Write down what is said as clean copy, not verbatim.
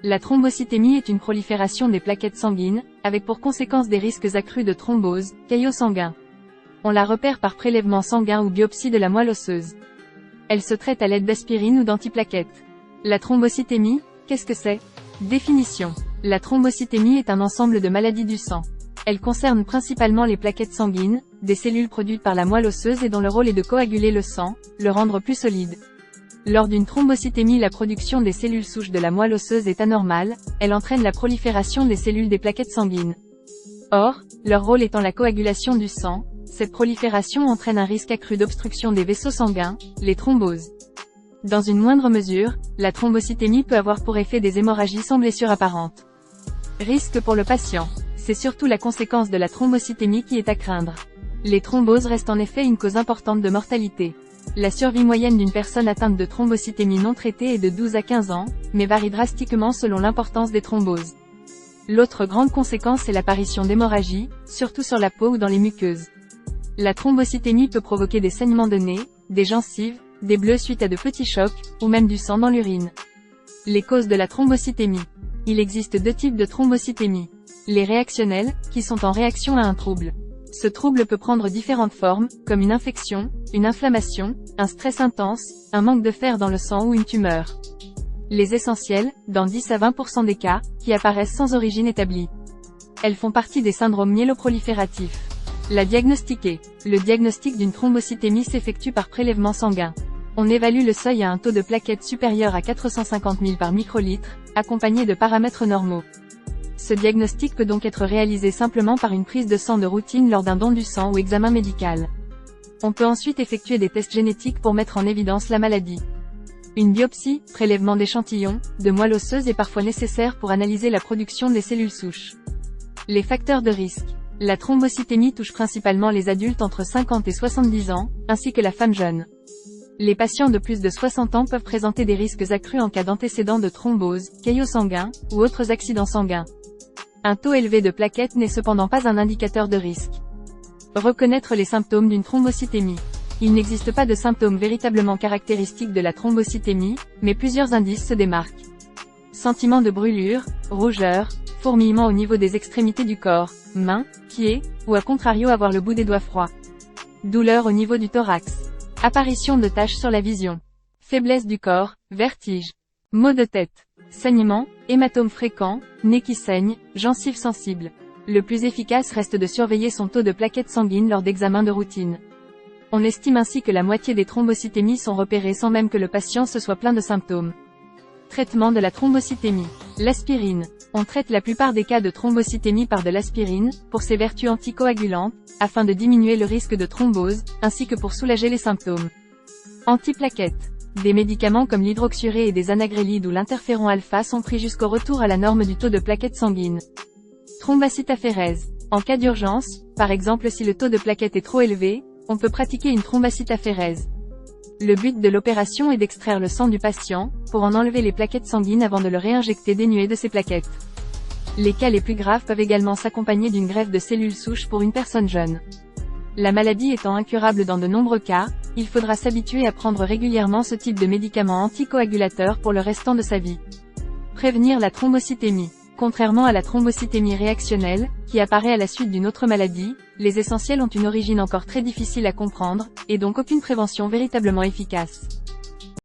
La thrombocytémie est une prolifération des plaquettes sanguines, avec pour conséquence des risques accrus de thrombose, caillot sanguin. On la repère par prélèvement sanguin ou biopsie de la moelle osseuse. Elle se traite à l'aide d'aspirine ou d'antiplaquettes. La thrombocytémie, qu'est-ce que c'est? Définition. La thrombocytémie est un ensemble de maladies du sang. Elle concerne principalement les plaquettes sanguines, des cellules produites par la moelle osseuse et dont le rôle est de coaguler le sang, le rendre plus solide. Lors d'une thrombocytémie, la production des cellules souches de la moelle osseuse est anormale, elle entraîne la prolifération des cellules des plaquettes sanguines. Or, leur rôle étant la coagulation du sang, cette prolifération entraîne un risque accru d'obstruction des vaisseaux sanguins, les thromboses. Dans une moindre mesure, la thrombocytémie peut avoir pour effet des hémorragies sans blessure apparente. Risque pour le patient. C'est surtout la conséquence de la thrombocytémie qui est à craindre. Les thromboses restent en effet une cause importante de mortalité. La survie moyenne d'une personne atteinte de thrombocytémie non traitée est de 12 à 15 ans, mais varie drastiquement selon l'importance des thromboses. L'autre grande conséquence est l'apparition d'hémorragies, surtout sur la peau ou dans les muqueuses. La thrombocytémie peut provoquer des saignements de nez, des gencives, des bleus suite à de petits chocs, ou même du sang dans l'urine. Les causes de la thrombocytémie. Il existe deux types de thrombocytémie. Les réactionnelles, qui sont en réaction à un trouble. Ce trouble peut prendre différentes formes, comme une infection, une inflammation, un stress intense, un manque de fer dans le sang ou une tumeur. Les essentielles, dans 10 à 20% des cas, qui apparaissent sans origine établie. Elles font partie des syndromes myéloprolifératifs. La diagnostiquer. Le diagnostic d'une thrombocytémie s'effectue par prélèvement sanguin. On évalue le seuil à un taux de plaquettes supérieur à 450 000 par microlitre, accompagné de paramètres normaux. Ce diagnostic peut donc être réalisé simplement par une prise de sang de routine lors d'un don du sang ou examen médical. On peut ensuite effectuer des tests génétiques pour mettre en évidence la maladie. Une biopsie, prélèvement d'échantillons, de moelle osseuse est parfois nécessaire pour analyser la production des cellules souches. Les facteurs de risque. La thrombocytémie touche principalement les adultes entre 50 et 70 ans, ainsi que la femme jeune. Les patients de plus de 60 ans peuvent présenter des risques accrus en cas d'antécédents de thrombose, caillot sanguin, ou autres accidents sanguins. Un taux élevé de plaquettes n'est cependant pas un indicateur de risque. Reconnaître les symptômes d'une thrombocytémie. Il n'existe pas de symptômes véritablement caractéristiques de la thrombocytémie, mais plusieurs indices se démarquent. Sentiment de brûlure, rougeur, fourmillement au niveau des extrémités du corps, mains, pieds, ou à contrario avoir le bout des doigts froid. Douleur au niveau du thorax. Apparition de taches sur la vision. Faiblesse du corps, vertige. Maux de tête. Saignement, hématomes fréquents, nez qui saigne, gencives sensibles. Le plus efficace reste de surveiller son taux de plaquettes sanguines lors d'examens de routine. On estime ainsi que la moitié des thrombocytémies sont repérées sans même que le patient se soit plaint de symptômes. Traitement de la thrombocytémie. L'aspirine. On traite la plupart des cas de thrombocytémie par de l'aspirine, pour ses vertus anticoagulantes, afin de diminuer le risque de thrombose, ainsi que pour soulager les symptômes. Antiplaquettes. Des médicaments comme l'hydroxurée et des anagrélides ou l'interféron alpha sont pris jusqu'au retour à la norme du taux de plaquettes sanguines. Thrombocytaphérèse. En cas d'urgence, par exemple si le taux de plaquettes est trop élevé, on peut pratiquer une thrombocytaphérèse. Le but de l'opération est d'extraire le sang du patient, pour en enlever les plaquettes sanguines avant de le réinjecter dénué de ces plaquettes. Les cas les plus graves peuvent également s'accompagner d'une greffe de cellules souches pour une personne jeune. La maladie étant incurable dans de nombreux cas, il faudra s'habituer à prendre régulièrement ce type de médicaments anticoagulateurs pour le restant de sa vie. Prévenir la thrombocytémie. Contrairement à la thrombocytémie réactionnelle, qui apparaît à la suite d'une autre maladie, les essentiels ont une origine encore très difficile à comprendre, et donc aucune prévention véritablement efficace.